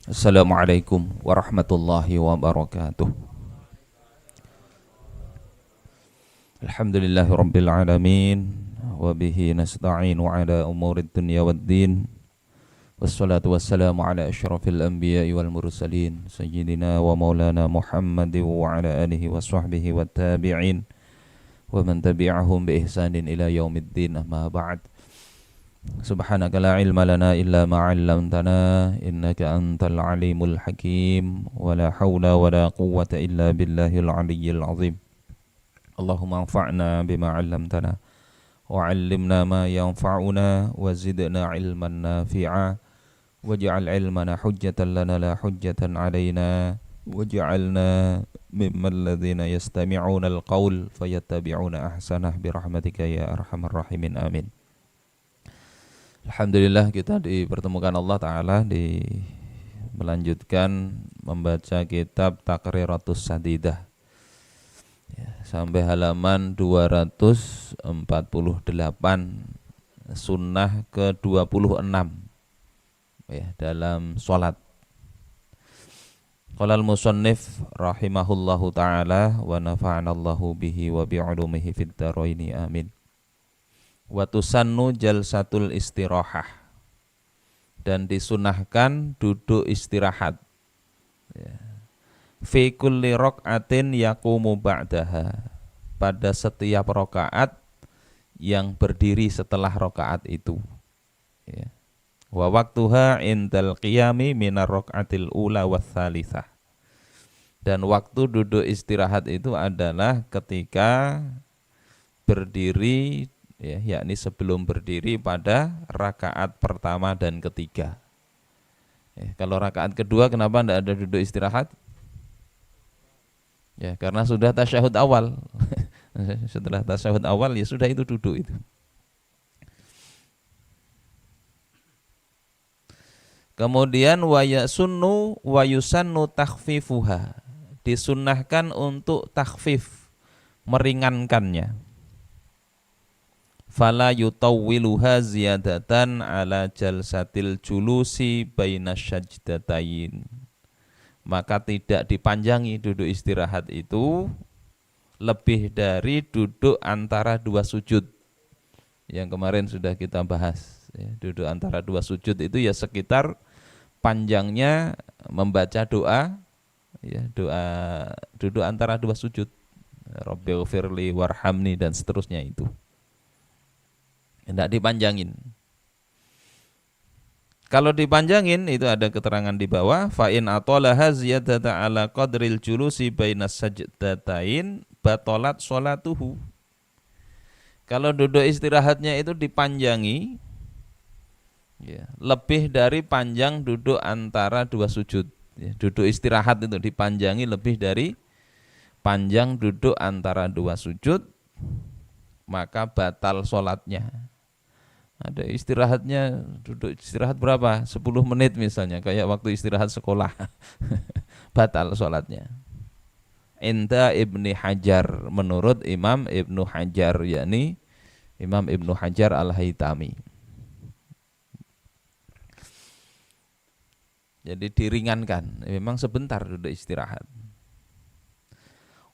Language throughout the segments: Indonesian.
Assalamualaikum warahmatullahi wabarakatuh. Alhamdulillahi rabbil alamin wa bihi nasta'inu ala umurid dunya waddin. Wassalatu wassalamu ala asyrafil anbiya'i wal mursalin sayyidina wa maulana Muhammadin wa ala alihi wa sahbihi wa tabi'in wa man tabi'ahum bi ihsanin ila yaumiddin, amma ba'd. Subhanaka la ilma lana illa ma 'allamtana innaka antal alimul hakim wa la haula wa la quwwata illa billahil aliyyil azim. Allahumma anfa'na bima 'allamtana wa 'allimna ma yanfa'una wa zidna 'ilman nafi'a waj'al 'ilmana hujjatan lana la hujjatan 'alaina waj'alna mimman ladzina yastami'una al-qaul fayattabi'una ahsanah birahmatika ya arhamar rahimin, amin. Alhamdulillah kita dipertemukan Allah Ta'ala di melanjutkan membaca kitab Taqriratus Sadidah ya, sampai halaman 248, sunnah ke-26 ya, dalam sholat. Qala al-musannif rahimahullahu ta'ala wa nafa'anallahu bihi wa bi'ulumihi fid dharaini, amin. Wa tusannu jalsatul istirahah, dan disunahkan duduk istirahat ya. Fi kulli raq'atin yaqumu ba'daha, pada setiap rakaat yang berdiri setelah rakaat itu ya. Wa waqtuha indal qiyami minar raq'atil ula wath thalitsah, dan waktu duduk istirahat itu adalah ketika berdiri ya, yakni sebelum berdiri pada rakaat pertama dan ketiga ya. Kalau rakaat kedua kenapa tidak ada duduk istirahat? Ya karena sudah tasyahud awal. Setelah tasyahud awal ya sudah, itu duduk itu. Kemudian wa yasunnu wa yusannu takhfifuha, disunnahkan untuk takhfif, meringankannya. Fala yutawwiluha ziyadatan ala jalsatil julusi baina syajdatain, maka tidak dipanjangi duduk istirahat itu lebih dari duduk antara dua sujud yang kemarin sudah kita bahas ya. Duduk antara dua sujud itu ya sekitar panjangnya membaca doa ya, doa duduk antara dua sujud, Rabbighfirli warhamni dan seterusnya itu. Tidak dipanjangin. Kalau dipanjangin itu ada keterangan di bawah, fa in atalaha ziyadata ala qadril julusi bainas sajdatain batalat sholatuhu. Kalau duduk istirahatnya itu dipanjangi ya, lebih dari panjang duduk antara dua sujud ya, duduk istirahat itu dipanjangi lebih dari panjang duduk antara dua sujud, maka batal sholatnya. Ada istirahatnya, duduk istirahat berapa? 10 menit misalnya, kayak waktu istirahat sekolah. Batal sholatnya. Inda Ibni Hajar, menurut Imam Ibnu Hajar, yakni Imam Ibnu Hajar Al-Haytami. Jadi diringankan, memang sebentar duduk istirahat.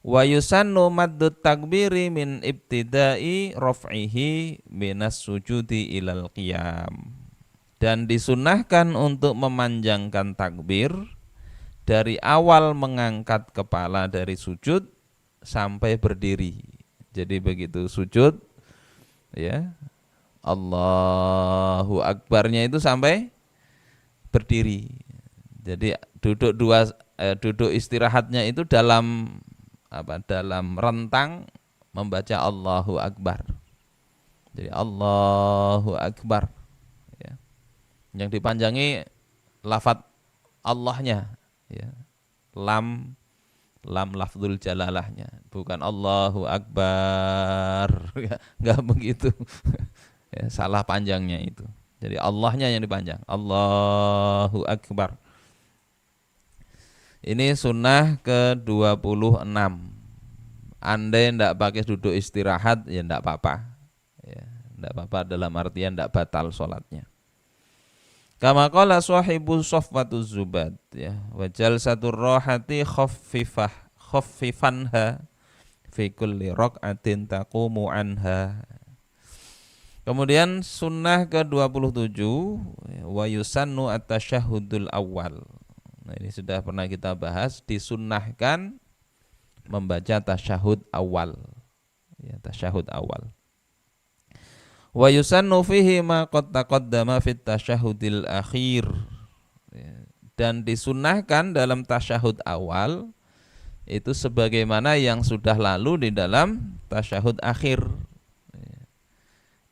Wa yusannu maddut takbiri min ibtidai raf'ihi minas sujudi ilal qiyam, dan disunahkan untuk memanjangkan takbir dari awal mengangkat kepala dari sujud sampai berdiri. Jadi begitu sujud ya, Allahu Akbarnya itu sampai berdiri. Jadi duduk istirahatnya itu dalam dalam rentang membaca Allahu Akbar. Jadi Allahu Akbar ya. Yang dipanjangi lafadz Allahnya ya. Lam lafzul jalalahnya, bukan Allahu Akbar ya, enggak begitu. Ya, salah panjangnya itu. Jadi Allahnya yang dipanjang, Allahu Akbar. Ini sunnah ke-26. Andai tidak pakai duduk istirahat ya tidak apa-apa ya, tidak apa-apa dalam artian tidak batal sholatnya. Kama qala sahibu Safwatuz Zubad ya, wa jalsatur rahati khaffifanha fi kulli raq'atin taqumu anha. Kemudian sunnah ke-27 wa yusannu at-tasyahhudul awal. Nah, ini sudah pernah kita bahas, disunnahkan membaca tasyahud awal. Ya, tasyahud awal. Wa yusannu fihi ma qad taqaddama fit tasyahudil akhir. Ya, dan disunnahkan dalam tasyahud awal itu sebagaimana yang sudah lalu di dalam tasyahud akhir.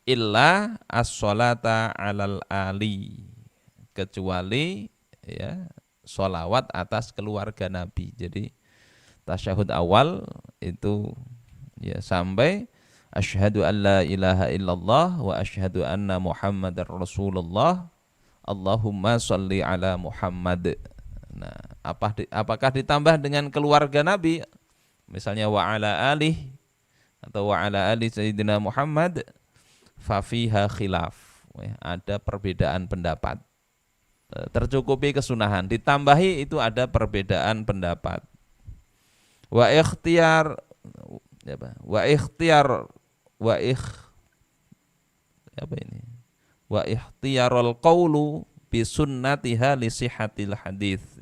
Illa as-sholata alal ali, kecuali ya sholawat atas keluarga Nabi. Jadi tasyahud awal itu ya sampai asyhadu an la ilaha illallah wa asyhadu anna muhammadar rasulullah Allahumma sholli ala Muhammad. Nah, apakah ditambah dengan keluarga Nabi, misalnya wa ala alih atau wa ala ali sayyidina Muhammad, fafiha khilaf, ada perbedaan pendapat. Tercukupi kesunahan, ditambahi itu ada perbedaan pendapat. Wa ikhtiyar wa ikhtiyar wa ikh apa ini? Wa ikhtiyarul qawlu bi sunnatiha li sihhatil hadits.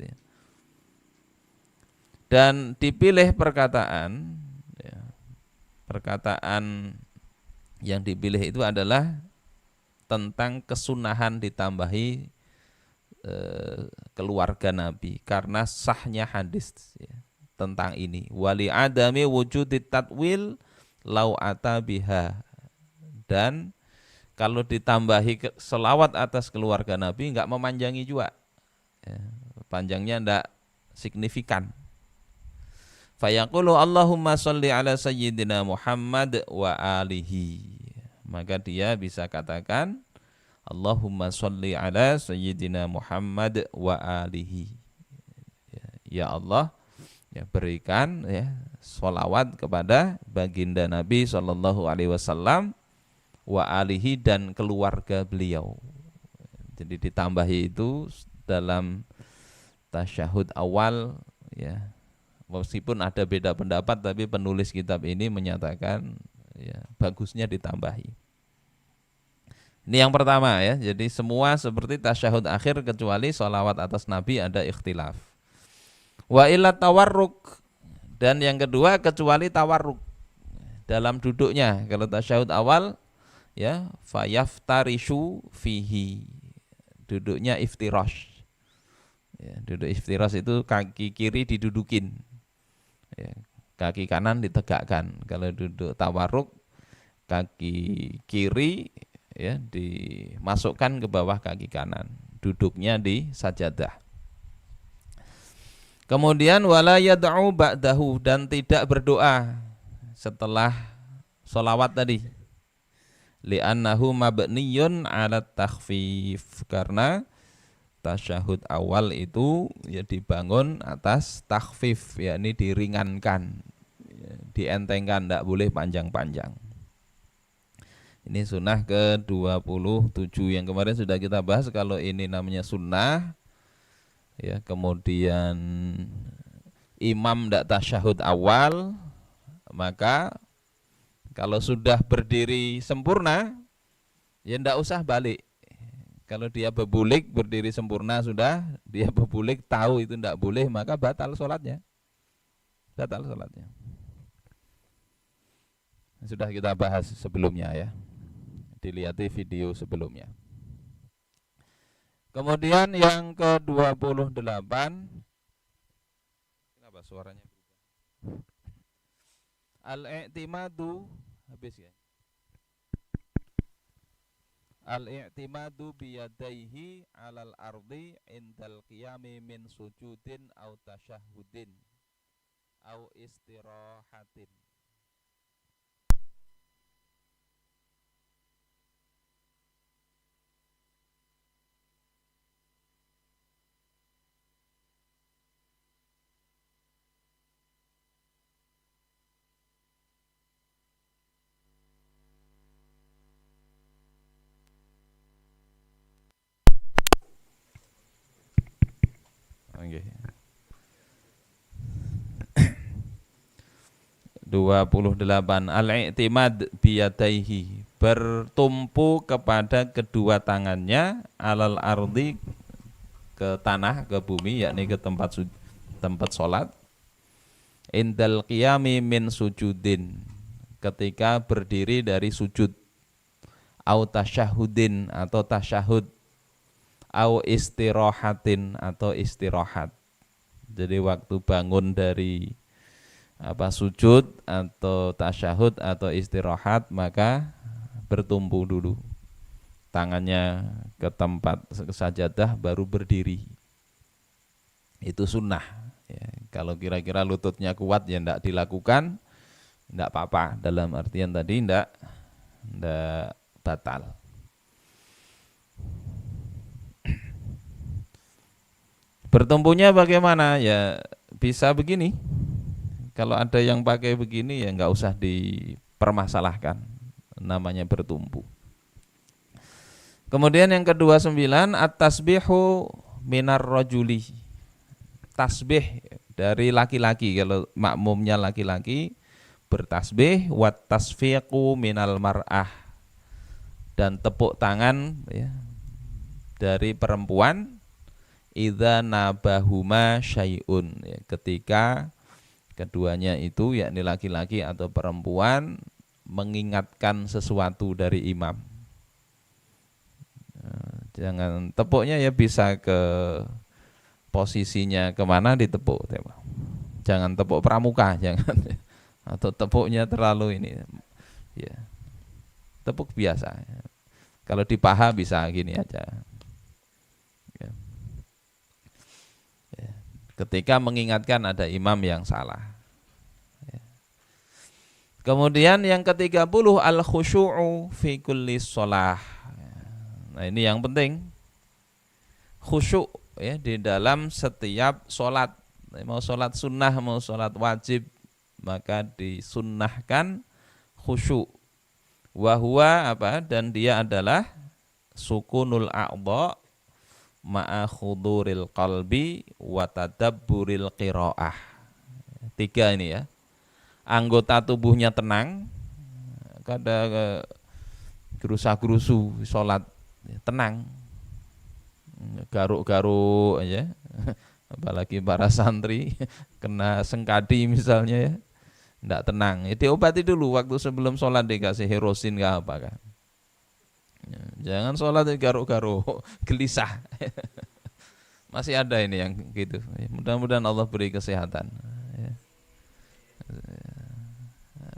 Dan dipilih perkataan ya, perkataan yang dipilih itu adalah tentang kesunahan ditambahi keluarga Nabi karena sahnya hadis ya, tentang ini. Wali adami wujudit tatwil lau ata biha, dan kalau ditambahi selawat atas keluarga Nabi enggak memanjangi juga ya, panjangnya enggak signifikan. Fayaqulu Allahumma sholli ala sayyidina Muhammad wa alihi, maka dia bisa katakan Allahumma sholli ala sayyidina Muhammad wa alihi. Ya Allah, ya berikan ya sholawat kepada baginda Nabi sallallahu alaihi wasallam wa alihi dan keluarga beliau. Jadi ditambahi itu dalam tasyahud awal ya. Meskipun ada beda pendapat, tapi penulis kitab ini menyatakan ya, bagusnya ditambahi. Ini yang pertama ya. Jadi semua seperti tasyahud akhir kecuali sholawat atas Nabi ada ikhtilaf. Wa illa tawarruk, dan yang kedua kecuali tawarruk dalam duduknya. Kalau tasyahud awal ya fayaftarishu fihi, duduknya iftirash. Ya, duduk iftirash itu kaki kiri didudukin. Ya, kaki kanan ditegakkan. Kalau duduk tawarruk, kaki kiri ya dimasukkan ke bawah kaki kanan, duduknya di sajadah. Kemudian wala yad'u ba'dahu, dan tidak berdoa setelah sholawat tadi. Li'annahu mabniyun 'ala takhfif, karena tasyahud awal itu ya dibangun atas takhfif, yakni diringankan, ya, dientengkan, tidak boleh panjang-panjang. Ini sunnah ke-27 yang kemarin sudah kita bahas. Kalau ini namanya sunnah ya, kemudian imam tidak tasyahud awal, maka kalau sudah berdiri sempurna ya tidak usah balik. Kalau dia bebulik berdiri sempurna sudah, dia bebulik tahu itu tidak boleh, maka batal sholatnya. Batal sholatnya. Sudah kita bahas sebelumnya ya. Dilihat video sebelumnya. Kemudian yang ke-28, kenapa suaranya berubah? Al-i'timadu, habis ya. Al-i'timadu biyadaihi 'alal ardi indal qiyami min sujudin aw tasyahhudin aw istirahatin. 28. Al-i'timad biyadaihi, bertumpu kepada kedua tangannya, alal ardi, ke tanah, ke bumi, yakni ke tempat sholat. Indal qiyami min sujudin, ketika berdiri dari sujud. Au tasyahudin, atau tasyahud. Au istirahatin, atau istirahat. Jadi waktu bangun dari sujud atau tasyahud atau istirahat, maka bertumpu dulu, tangannya ke tempat sajadah baru berdiri. Itu sunnah ya. Kalau kira-kira lututnya kuat ya tidak dilakukan, tidak apa-apa, dalam artian tadi tidak batal. Bertumpunya bagaimana? Ya bisa begini. Kalau ada yang pakai begini ya nggak usah dipermasalahkan, namanya bertumpu. Kemudian yang ke-29, at-tasbihu minar rajuli, tasbih dari laki-laki. Kalau makmumnya laki-laki bertasbih, wat tasfiqu minal mar'ah, dan tepuk tangan ya, dari perempuan, idza nabahuma syai'un, ya, ketika keduanya itu yakni laki-laki atau perempuan mengingatkan sesuatu dari imam. Jangan tepuknya ya bisa ke posisinya kemana ditepuk. Jangan tepuk pramuka, jangan. Atau tepuknya terlalu ini. Ya. Tepuk biasa. Kalau di paha bisa gini aja. Ya. Ya. Ketika mengingatkan ada imam yang salah. Ya. Kemudian yang ke-30, al-khusyu'u fi kulli shalah. Nah ini yang penting, khusyuk ya di dalam setiap sholat. Mau sholat sunnah, mau sholat wajib, maka disunnahkan khusyuk. Wahwa apa? Dan dia adalah sukunul a'dha ma'a khuduril qalbi wa tadabburil qiraah. 3 ini ya. Anggota tubuhnya tenang, kada gerusa-gerusu sholat, tenang, garuk-garuk aja. Apalagi para santri kena sengkadi misalnya ya, tidak tenang. Diobati dulu waktu sebelum sholat, dikasih herosin nggak apa kan. Jangan sholat garuk-garuk, gelisah. Masih ada ini yang gitu. Mudah-mudahan Allah beri kesehatan.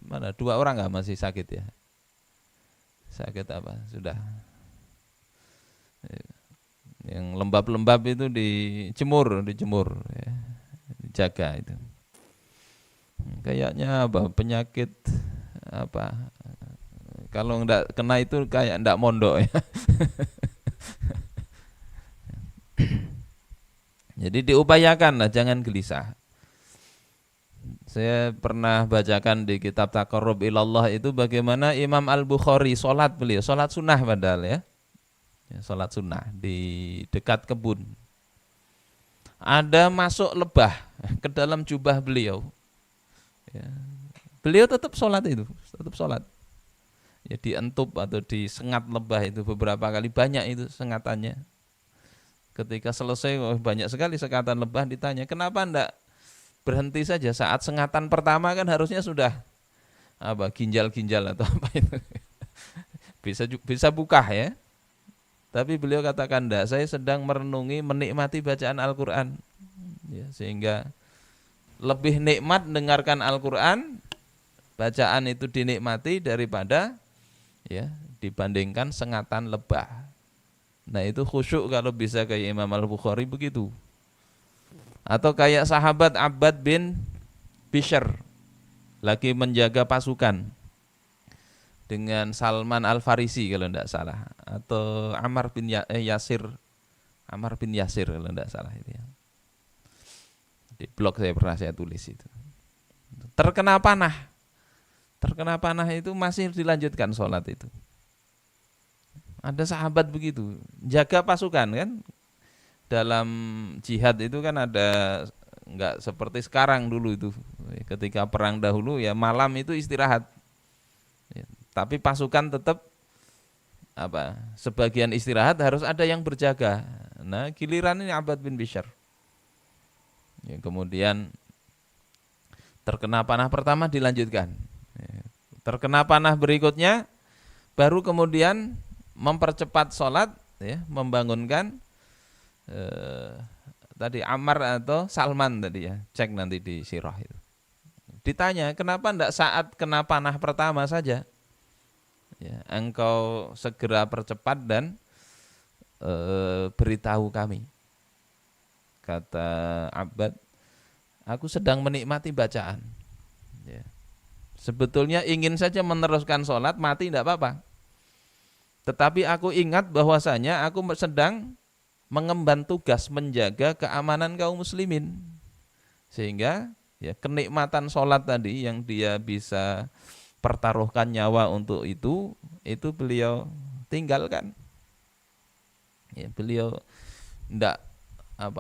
Mana 2 orang nggak masih sakit ya? Sakit apa? Sudah. Yang lembab-lembab itu dijemur ya. Dijaga itu. Kayaknya apa? Penyakit apa? Kalau enggak kena itu kayak enggak mondok ya. Jadi diupayakan lah, jangan gelisah. Saya pernah bacakan di kitab Taqarrub ilallah itu bagaimana Imam Al-Bukhari sholat, beliau sholat sunnah padahal ya. Sholat sunnah di dekat kebun. Ada masuk lebah ke dalam jubah beliau. Ya. Beliau tetap sholat itu, tetap sholat. Ya dientup atau disengat lebah itu beberapa kali, banyak itu sengatannya. Ketika selesai banyak sekali sekatan lebah, ditanya kenapa enggak berhenti saja saat sengatan pertama, kan harusnya sudah apa ginjal-ginjal atau apa itu bisa buka ya. Tapi beliau katakan enggak, saya sedang merenungi, menikmati bacaan Al-Quran ya, sehingga lebih nikmat mendengarkan Al-Quran, bacaan itu dinikmati daripada ya dibandingkan sengatan lebah. Nah itu khusyuk kalau bisa kayak Imam Al-Bukhari begitu. Atau kayak sahabat Abbad bin Bishr lagi menjaga pasukan dengan Salman Al-Farisi kalau tidak salah, atau Ammar bin Yasir kalau tidak salah itu ya. Di blog saya pernah saya tulis itu. Terkena panah itu masih dilanjutkan sholat itu. Ada sahabat begitu, jaga pasukan kan. Dalam jihad itu kan ada, enggak seperti sekarang dulu itu Ketika perang dahulu ya malam itu istirahat. Ya, tapi pasukan tetap sebagian istirahat, harus ada yang berjaga. Nah, giliran ini Abbad bin Bishr. Ya, kemudian terkena panah pertama dilanjutkan. Ya, terkena panah berikutnya baru kemudian mempercepat sholat, ya, membangunkan tadi Ammar atau Salman tadi ya, cek nanti di sirah itu. Ditanya, kenapa tidak saat kena panah pertama saja? Ya, engkau segera percepat dan beritahu kami. Kata Abbad, aku sedang menikmati bacaan. Ya. Sebetulnya ingin saja meneruskan sholat, mati tidak apa-apa. Tetapi aku ingat bahwasanya aku sedang mengemban tugas menjaga keamanan kaum muslimin. Sehingga ya, kenikmatan sholat tadi yang dia bisa pertaruhkan nyawa untuk itu beliau tinggalkan. Ya, beliau tidak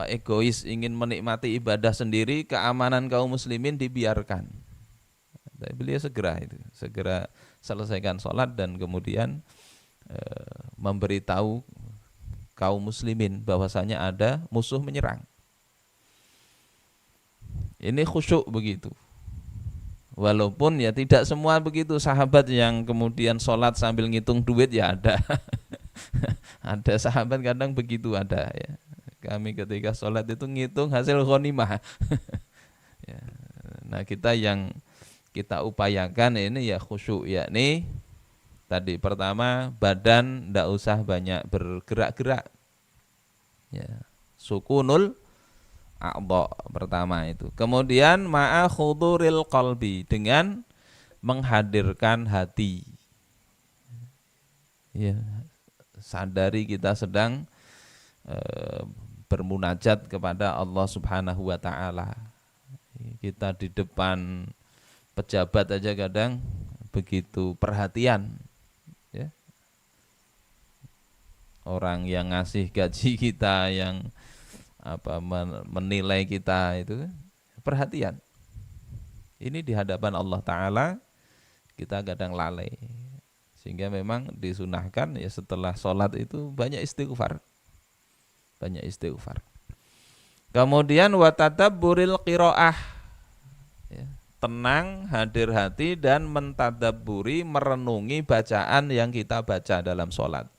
egois ingin menikmati ibadah sendiri, keamanan kaum muslimin dibiarkan. Tapi beliau segera selesaikan sholat dan kemudian memberitahu kaum muslimin bahwasanya ada musuh menyerang. Ini khusyuk begitu. Walaupun ya tidak semua begitu, sahabat yang kemudian sholat sambil ngitung duit ya ada. Ada sahabat kadang begitu ada ya. Kami ketika sholat itu ngitung hasil ghanimah. Ya. Nah, kita yang kita upayakan ini ya khusyuk, yakni tadi pertama badan tidak usah banyak bergerak-gerak. Ya. Sukunul a'dha pertama itu. Kemudian ma'a khuduril qalbi, dengan menghadirkan hati. Ya. Sadari kita sedang bermunajat kepada Allah Subhanahu wa taala. Kita di depan pejabat aja kadang begitu perhatian, ya. Orang yang ngasih gaji kita, yang menilai kita itu perhatian. Ini di hadapan Allah taala kita kadang lalai. Sehingga memang disunahkan ya setelah sholat itu banyak istighfar. Banyak istighfar. Kemudian watadabburil qiraah, ya, tenang, hadir hati dan mentadabburi, merenungi bacaan yang kita baca dalam sholat.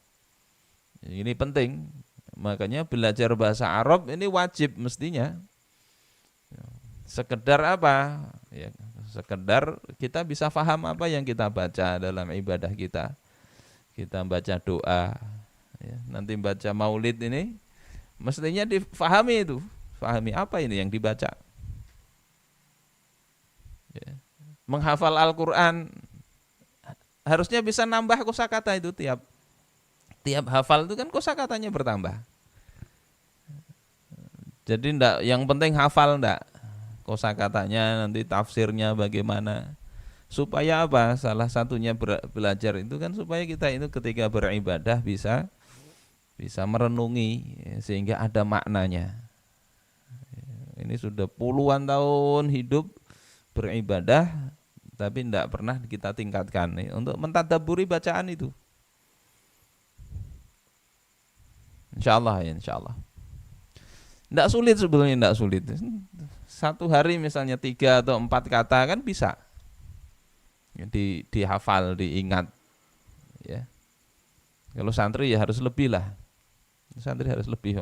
Ini penting. Makanya belajar bahasa Arab ini wajib mestinya. Sekedar apa? Ya, sekedar kita bisa paham apa yang kita baca dalam ibadah kita. Kita baca doa, ya, nanti baca maulid ini mestinya difahami itu. Fahami apa ini yang dibaca. Ya. Menghafal Al-Quran harusnya bisa nambah kosakata itu tiap hafal itu kan kosakatanya bertambah. Jadi yang penting hafal enggak. Kosakatanya nanti tafsirnya bagaimana. Supaya apa? Salah satunya belajar itu kan supaya kita itu ketika beribadah bisa merenungi, sehingga ada maknanya. Ini sudah puluhan tahun hidup beribadah tapi tidak pernah kita tingkatkan untuk mentadabburi bacaan itu. Insyaallah ya, insyaallah. Tidak sulit sebetulnya, tidak sulit. Satu hari misalnya 3 atau 4 kata kan bisa dihafal, diingat. Ya. Kalau santri ya harus lebih lah. Santri harus lebih,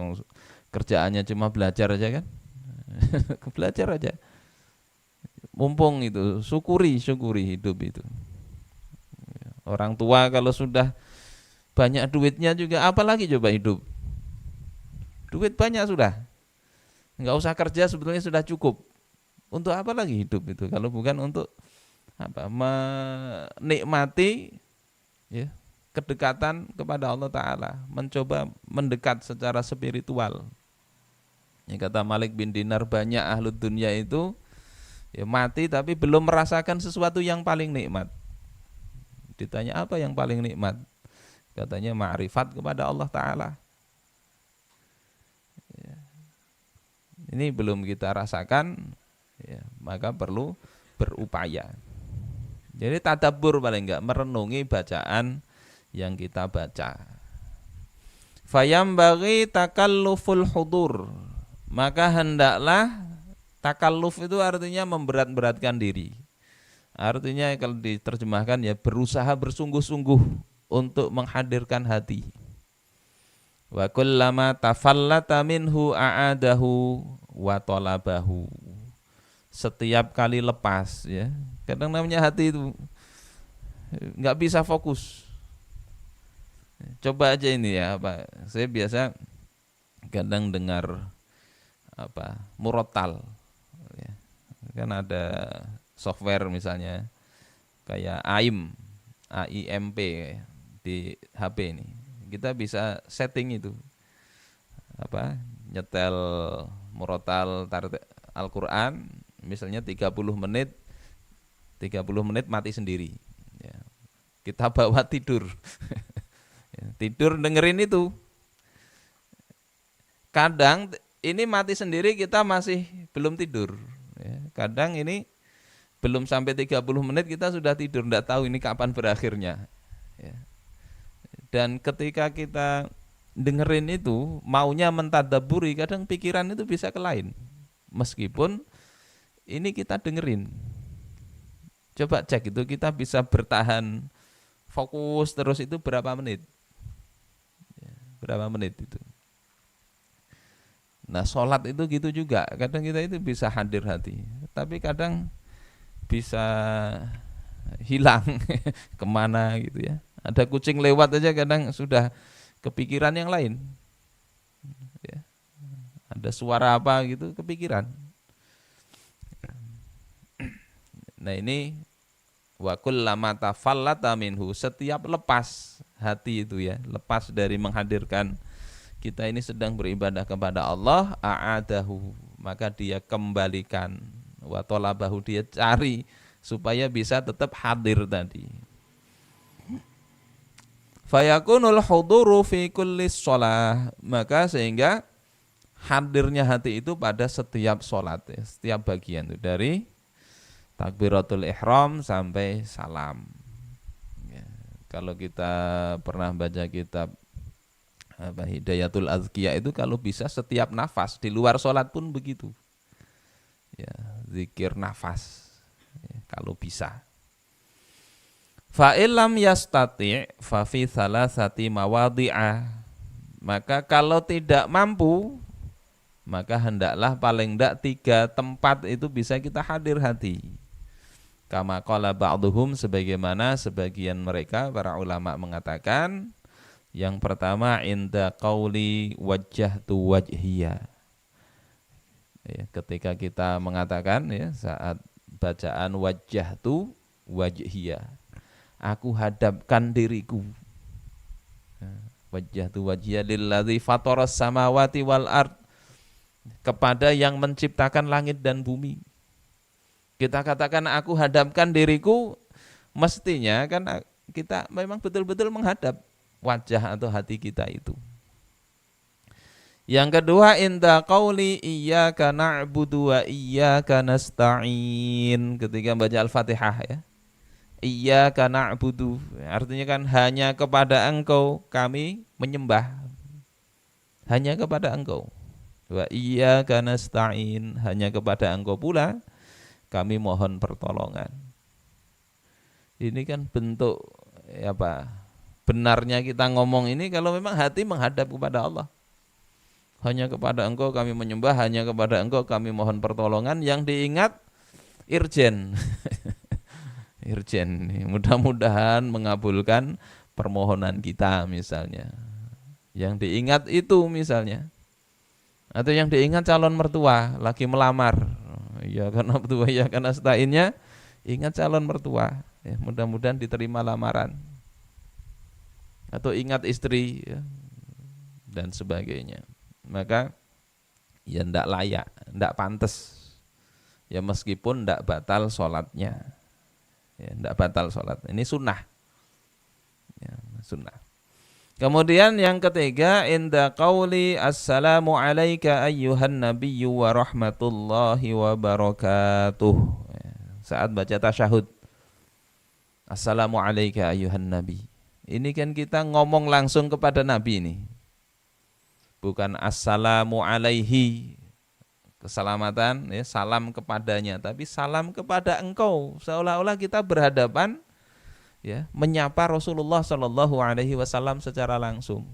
kerjaannya cuma belajar aja kan. Belajar aja. Mumpung itu, syukuri hidup itu. Orang tua kalau sudah banyak duitnya juga, apalagi coba hidup. Duit banyak sudah. Enggak usah kerja sebetulnya sudah cukup. Untuk apa lagi hidup itu kalau bukan untuk menikmati, ya, kedekatan kepada Allah Ta'ala, mencoba mendekat secara spiritual. Ya, kata Malik bin Dinar, banyak ahlu dunia itu ya mati tapi belum merasakan sesuatu yang paling nikmat. Ditanya apa yang paling nikmat? Katanya ma'rifat kepada Allah Ta'ala. Ya. Ini belum kita rasakan, ya, maka perlu berupaya. Jadi tadabbur paling enggak, merenungi bacaan yang kita baca. Fayambaghi takalluful hudur, maka hendaklah, takalluf itu artinya memberat-beratkan diri. Artinya kalau diterjemahkan ya berusaha bersungguh-sungguh untuk menghadirkan hati. Wa kullama tafallata minhu a'adahu wa talabahu. Setiap kali lepas ya. Kadang namanya hati itu enggak bisa fokus. Coba aja ini ya, apa? Saya biasa kadang dengar apa? Murotal. Ya. Kan ada software misalnya kayak AIMP di HP ini. Kita bisa setting itu. Apa? Nyetel murotal Al-Qur'an misalnya 30 menit mati sendiri. Ya. Kita bawa tidur. Tidur dengerin itu. Kadang ini mati sendiri kita masih belum tidur. Kadang ini belum sampai 30 menit kita sudah tidur, tidak tahu ini kapan berakhirnya. Dan ketika kita dengerin itu, maunya mentadaburi, kadang pikiran itu bisa ke lain. Meskipun ini kita dengerin. Coba cek itu, kita bisa bertahan fokus terus itu berapa menit. Berapa menit itu. Nah sholat itu gitu juga, kadang kita itu bisa hadir hati, tapi kadang bisa hilang kemana gitu ya. Ada kucing lewat aja kadang sudah kepikiran yang lain ya. Ada suara apa gitu kepikiran. Nah ini wa kullama tafallata minhu, setiap lepas hati itu ya, lepas dari menghadirkan kita ini sedang beribadah kepada Allah, a'adahu, maka dia kembalikan, wa talabahu, dia cari supaya bisa tetap hadir tadi. Fayakunul huduru fi kulli shalah, maka sehingga hadirnya hati itu pada setiap sholat ya, setiap bagian itu dari takbiratul ihram sampai salam. Ya, kalau kita pernah baca kitab apa, Hidayatul Azkiya itu kalau bisa setiap nafas, di luar sholat pun begitu. Ya, zikir nafas ya, kalau bisa. Fa illam yastati' fa fi thalathati mawadhi'ah, maka kalau tidak mampu, maka hendaklah paling tidak 3 tempat itu bisa kita hadir hati. Kama qala ba'duhum, sebagaimana sebagian mereka para ulama mengatakan, yang pertama inda qauli wajjahtu wajhiya. Ya, ketika kita mengatakan ya, saat bacaan wajjahtu wajhiya, aku hadapkan diriku. Wajjahtu wajhiya lilladzi fataras samawati wal ard, kepada yang menciptakan langit dan bumi. Kita katakan aku hadapkan diriku, mestinya kan kita memang betul-betul menghadap wajah atau hati kita itu. Yang kedua inda qauli iyyaka na'budu wa iyyaka nasta'in, ketika baca Al-Fatihah ya. Iyyaka na'budu, artinya kan hanya kepada Engkau kami menyembah. Hanya kepada Engkau. Wa iyyaka nasta'in, hanya kepada Engkau pula kami mohon pertolongan. Ini kan bentuk apa? Benarnya kita ngomong ini kalau memang hati menghadap kepada Allah. Hanya kepada Engkau kami menyembah, hanya kepada Engkau kami mohon pertolongan. Yang diingat Irjen. Irjen, mudah-mudahan mengabulkan permohonan kita misalnya. Yang diingat itu misalnya. Atau yang diingat calon mertua lagi melamar. Ya karena mertua, ya karena setainnya ingat calon mertua. Ya, mudah-mudahan diterima lamaran. Atau ingat istri ya, dan sebagainya. Maka ya ndak layak, ndak pantas. Ya meskipun ndak batal sholatnya. Ya, ndak batal sholat. Ini sunnah. Ya, sunnah. Kemudian yang ketiga, inda qauli assalamu alayka ayyuhan nabiyyu wa rahmatullahi wa barakatuh. Saat baca tasyahud, assalamu alayka ayyuhan nabi. Ini kan kita ngomong langsung kepada Nabi ini. Bukan assalamu alaihi, keselamatan, ya, salam kepadanya, tapi salam kepada engkau. Seolah-olah kita berhadapan, ya, menyapa Rasulullah Shallallahu Alaihi Wasallam secara langsung,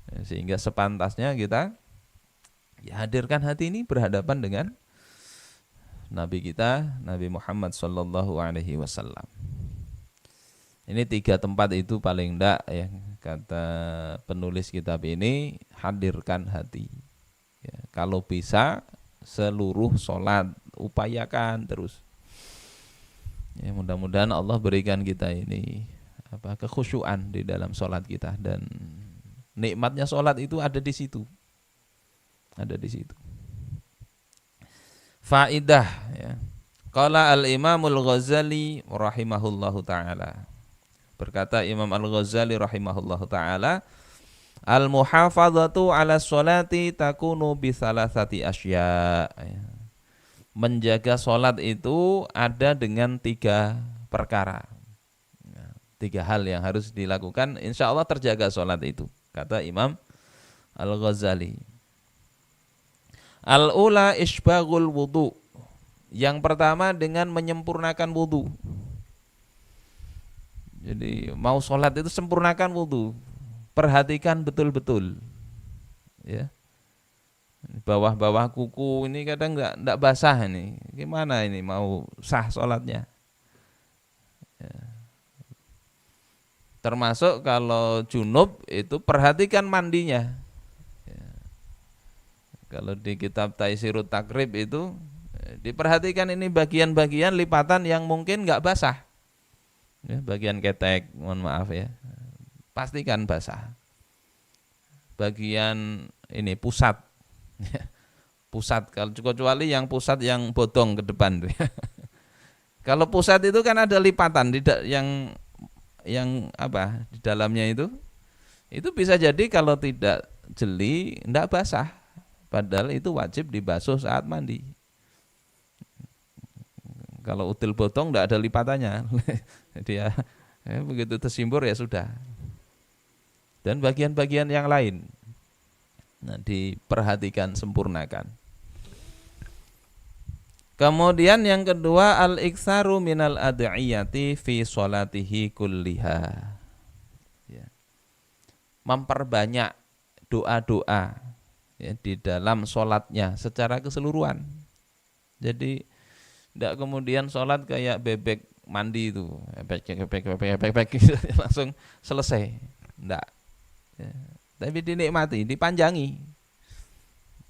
ya, sehingga sepantasnya kita, ya, hadirkan hati ini berhadapan dengan Nabi kita, Nabi Muhammad Shallallahu Alaihi Wasallam. Ini 3 tempat itu paling enggak, ya, kata penulis kitab ini, hadirkan hati. Ya, kalau bisa seluruh sholat upayakan terus. Ya, mudah-mudahan Allah berikan kita ini kekhusyuan di dalam sholat kita, dan nikmatnya sholat itu ada di situ. Ada di situ. Faidah, ya. Qala al-Imamul Ghazali rahimahullahu taala. Berkata Imam Al-Ghazali rahimahullahu taala, al-muhafadzatu 'ala sholati takunu bi thalathati asya. Menjaga sholat itu ada dengan 3 perkara. 3 hal yang harus dilakukan, insya Allah terjaga sholat itu, kata Imam Al-Ghazali. Al-ula isbaghul wudu. Yang pertama dengan menyempurnakan wudu. Jadi mau sholat itu sempurnakan wudu. Perhatikan betul-betul, ya. Bawah-bawah kuku ini kadang enggak basah ini. Gimana ini mau sah sholatnya? Ya. Termasuk kalau junub itu perhatikan mandinya. Ya. Kalau di kitab Taisirut Takrib itu diperhatikan ini bagian-bagian lipatan yang mungkin enggak basah. Ya, bagian ketek, mohon maaf ya. Pastikan basah. Bagian ini pusat. Pusat, kalau kecuali yang pusat yang bodong ke depan. Kalau pusat itu kan ada lipatan yang apa di dalamnya itu bisa jadi kalau tidak jeli enggak basah, padahal itu wajib dibasuh saat mandi. Kalau util bodong enggak ada lipatannya, dia begitu tersimbur ya sudah. Dan bagian-bagian yang lain, nah, diperhatikan, sempurnakan. Kemudian yang kedua, al-iktsaru minal ad'iyati fi sholatihi kulliha. Ya. Memperbanyak doa-doa, ya, di dalam sholatnya secara keseluruhan. Jadi tidak kemudian sholat kayak bebek mandi itu, bebek langsung selesai. Tidak. Ya. Tapi dinikmati, dipanjangi.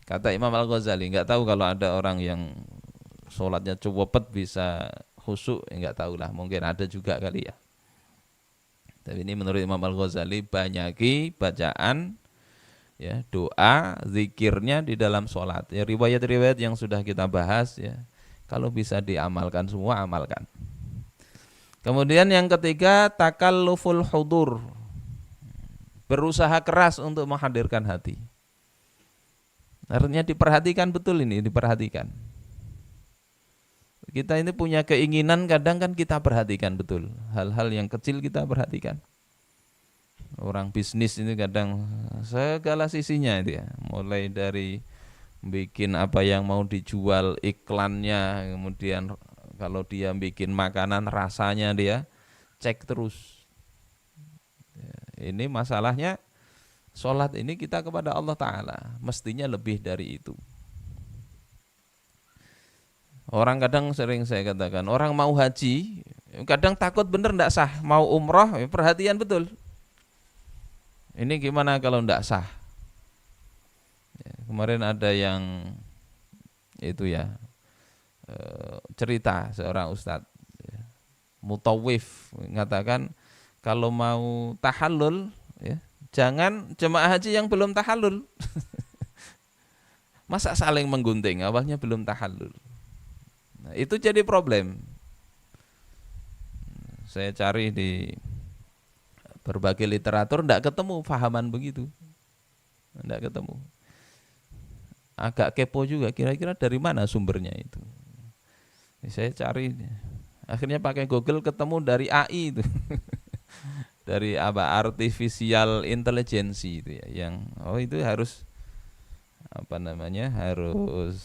Kata Imam Al-Ghazali, enggak tahu kalau ada orang yang sholatnya cepet bisa khusyuk, enggak tahulah, mungkin ada juga kali ya. Tapi ini menurut Imam Al-Ghazali, banyaki bacaan, ya, doa, zikirnya di dalam sholat. Ya, riwayat-riwayat yang sudah kita bahas, ya, kalau bisa diamalkan semua, amalkan. Kemudian yang ketiga, takalluful hudur. Berusaha keras untuk menghadirkan hati. Artinya diperhatikan betul ini, diperhatikan. Kita ini punya keinginan, kadang kan kita perhatikan betul. Hal-hal yang kecil kita perhatikan. Orang bisnis ini kadang segala sisinya itu ya. Mulai dari bikin apa yang mau dijual, iklannya, kemudian kalau dia bikin makanan, rasanya dia cek terus. Ini masalahnya sholat ini kita kepada Allah Ta'ala, mestinya lebih dari itu. Orang kadang sering saya katakan, orang mau haji, kadang takut bener enggak sah. Mau umroh, perhatian betul. Ini gimana kalau enggak sah? Ya, kemarin ada yang itu ya, cerita seorang ustadz, ya, mutawif, mengatakan kalau mau tahallul, ya, jangan jemaah haji yang belum tahallul. Masa saling menggunting, awalnya belum tahallul. Nah, itu jadi problem. Saya cari di berbagai literatur tidak ketemu fahaman begitu, tidak ketemu. Agak kepo juga kira-kira dari mana sumbernya itu. Saya cari, akhirnya pakai Google ketemu dari AI itu. Dari apa, artificial intelligence itu ya, yang itu harus apa namanya, harus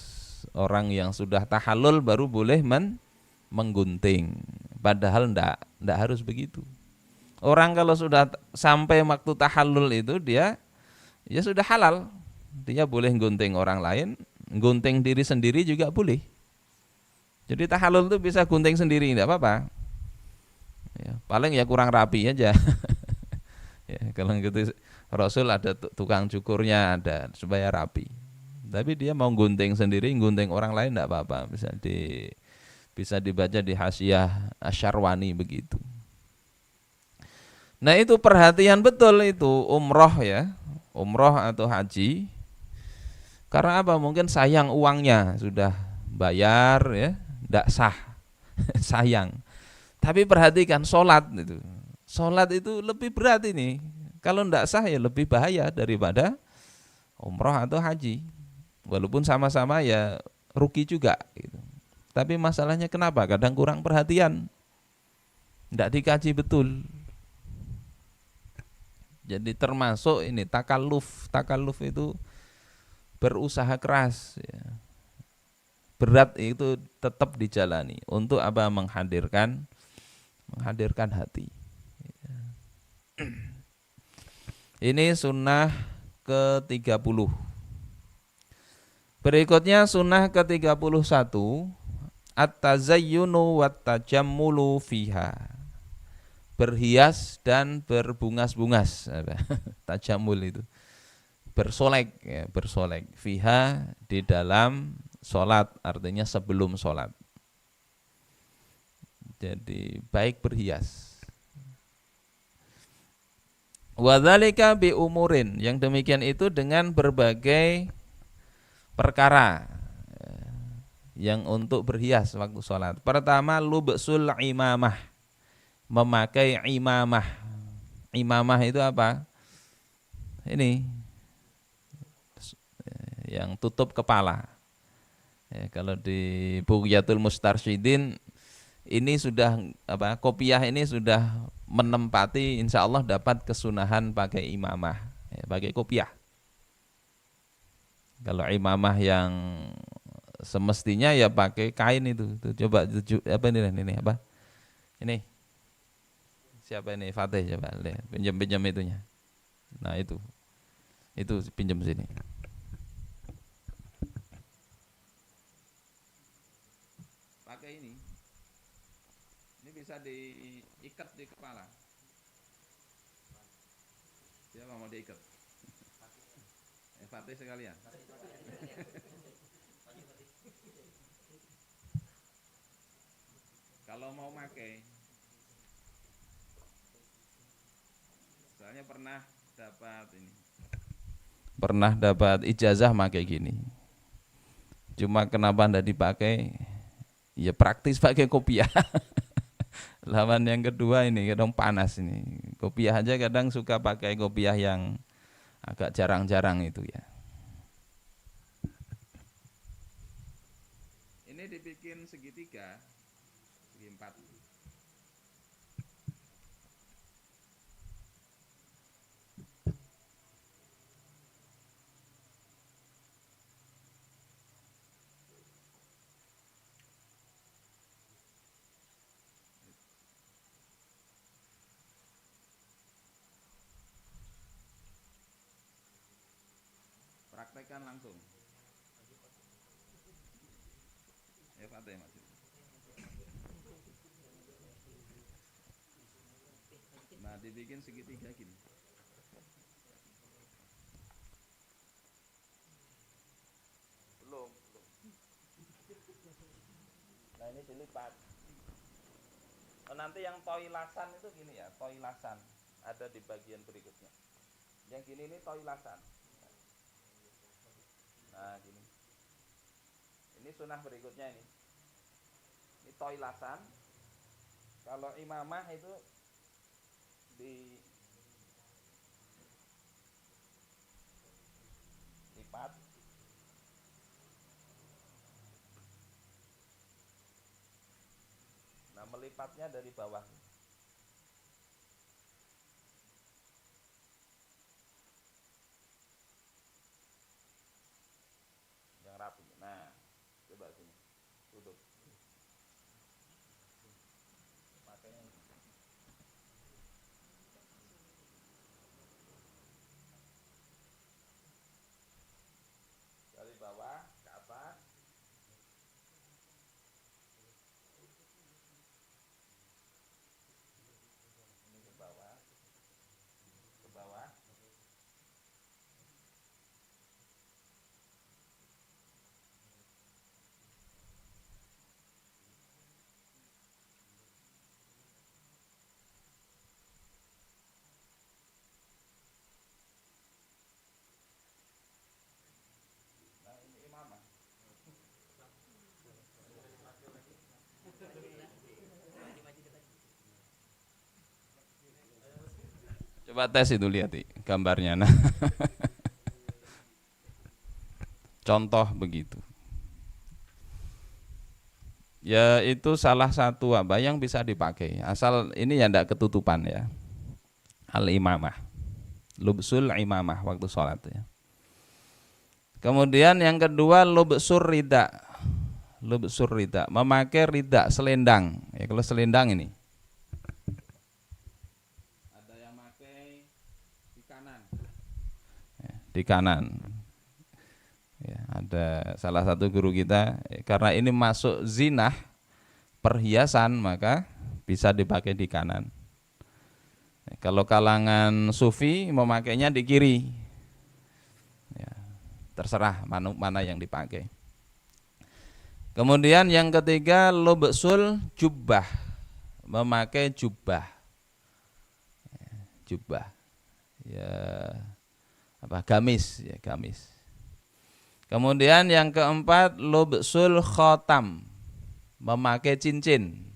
orang yang sudah tahallul baru boleh menggunting. Padahal ndak harus begitu. Orang kalau sudah sampai waktu tahallul itu dia ya sudah halal. Dia boleh gunting orang lain, gunting diri sendiri juga boleh. Jadi tahallul itu bisa gunting sendiri, enggak apa-apa. Ya, paling ya kurang rapi aja. Ya, kalau gitu Rasul ada tukang cukurnya, ada supaya rapi. Tapi dia mau gunting sendiri, gunting orang lain enggak apa-apa. Bisa dibaca di Hasyiah Asyarwani begitu. Nah, itu perhatian betul itu umroh ya, umroh atau haji. Karena apa? Mungkin sayang uangnya, sudah bayar ya, enggak sah. Sayang. Tapi perhatikan sholat itu. Sholat itu lebih berat ini. Kalau enggak sah ya lebih bahaya daripada umroh atau haji. Walaupun sama-sama ya rugi juga gitu. Tapi masalahnya kenapa? Kadang kurang perhatian. Enggak dikaji betul. Jadi termasuk ini takalluf. Takalluf itu berusaha keras ya. Berat itu tetap dijalani. Untuk apa? Menghadirkan hati. Ini sunnah ke-30. Berikutnya sunnah ke-31, at-tazayyunu wat-tajammulu fiha. Berhias dan berbungas-bungas. Tajammul itu bersolek ya, bersolek fiha di dalam sholat, artinya sebelum sholat. Jadi baik berhias. Wadzalika bi umurin, yang demikian itu dengan berbagai perkara yang untuk berhias waktu sholat. Pertama, lubsul imamah, memakai imamah. Imamah itu apa? Ini yang tutup kepala. Ya, kalau di Bughyatul Mustarsyidin ini sudah apa? Kopiah ini sudah menempati, insya Allah dapat kesunahan pakai imamah, ya, pakai kopiah. Kalau imamah yang semestinya ya pakai kain itu. Coba apa ini apa? Ini siapa ini? Fatih, coba lihat, pinjam itunya. Nah itu pinjam sini. Pakai ini bisa diikat di kepala. Siapa mau diikat? Fatih sekalian. Kalau mau pakai, soalnya pernah dapat ijazah pakai gini. Cuma kenapa ndak dipakai? Ya praktis pakai kopiah. Lawan yang kedua ini kadang panas ini. Kopiah aja kadang suka pakai kopiah yang agak jarang-jarang itu ya. Ini dibikin segitiga, segi empat. Praktekkan langsung. Ya Fatih Mas. Nah dibikin segitiga gini. Belum. Nah ini dilipat. Nanti yang toilasan itu gini ya, toilasan ada di bagian berikutnya. Yang gini ini toilasan. Nah gini. Ini sunnah berikutnya ini. Ini toilasan. Kalau imamah itu melipat. Nah, melipatnya dari bawah. Yang rapi. Nah, coba sini. Tutup. Makanya dari bawah ke atas. Ini ke bawah. Ke bawah. Nah, ini imamah. Coba tes itu, lihat gambarnya. Nah, contoh begitu. Ya itu salah satu apa yang bisa dipakai. Asal ini ya tidak ketutupan ya. Al-imamah. Lubsul imamah waktu sholat ya. Kemudian yang kedua lubsur rida. Lubsur rida, memakai rida selendang. Ya kalau selendang ini. Ada yang pakai di kanan. Ya, di kanan. Ya, ada salah satu guru kita, karena ini masuk zinah perhiasan maka bisa dipakai di kanan. Kalau kalangan sufi memakainya di kiri, ya, terserah mana yang dipakai. Kemudian yang ketiga lubsul jubbah, memakai jubbah, jubbah, ya apa gamis, ya gamis. Kemudian yang keempat lubsul khotam, memakai cincin.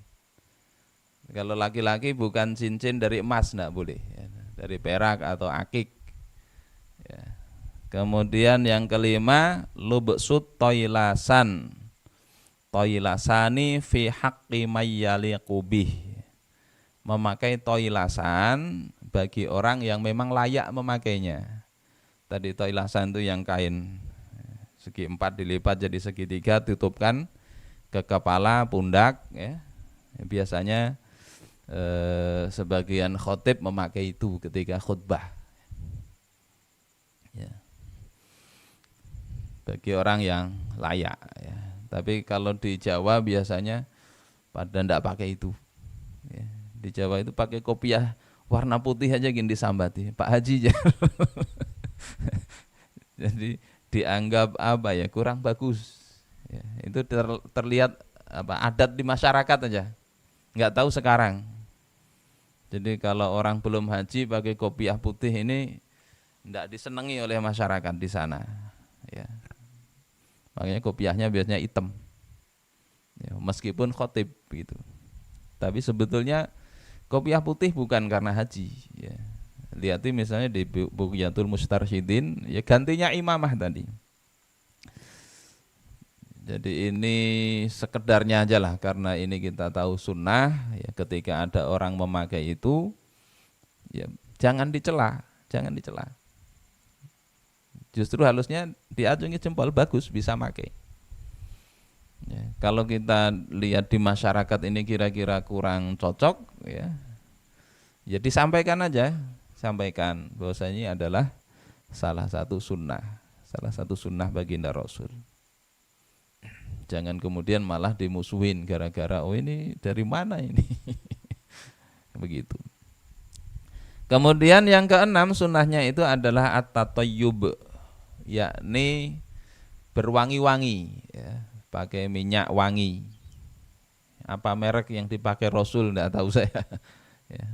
Kalau laki-laki bukan cincin dari emas enggak boleh, ya, dari perak atau akik. Ya. Kemudian yang kelima lubsut toilasan, toilasani fi haqqi mayyaliqu bih, memakai toilasan bagi orang yang memang layak memakainya. Tadi toilasan itu yang kain segi 4 dilipat jadi segitiga, tutupkan ke kepala, pundak, ya. Biasanya sebagian khotib memakai itu ketika khutbah, ya. Bagi orang yang layak, ya. Tapi kalau di Jawa biasanya pada ndak pakai itu, ya. Di Jawa itu pakai kopiah warna putih aja gini disambati Pak Haji. Jadi dianggap apa ya, kurang bagus, ya, itu terlihat apa adat di masyarakat aja, nggak tahu sekarang. Jadi kalau orang belum haji pakai kopiah putih ini nggak disenangi oleh masyarakat di sana, ya. Makanya kopiahnya biasanya hitam, ya, meskipun khotib gitu. Tapi sebetulnya kopiah putih bukan karena haji, ya. Lihat misalnya di Bughyatul Mustarsyidin, ya gantinya imamah tadi. Jadi ini sekedarnya aja lah, karena ini kita tahu sunnah, ya, ketika ada orang memakai itu, ya jangan dicela, jangan dicela. Justru harusnya diacungi jempol, bagus bisa pakai. Ya, kalau kita lihat di masyarakat ini kira-kira kurang cocok, ya, ya disampaikan aja. Sampaikan bahwasanya ini adalah salah satu sunnah baginda Rasul. Jangan kemudian malah dimusuhin gara-gara oh ini dari mana ini. Begitu. Kemudian yang keenam sunnahnya itu adalah at-tatayyub, yakni berwangi-wangi, ya, pakai minyak wangi. Apa merek yang dipakai Rasul enggak tahu saya. Ya,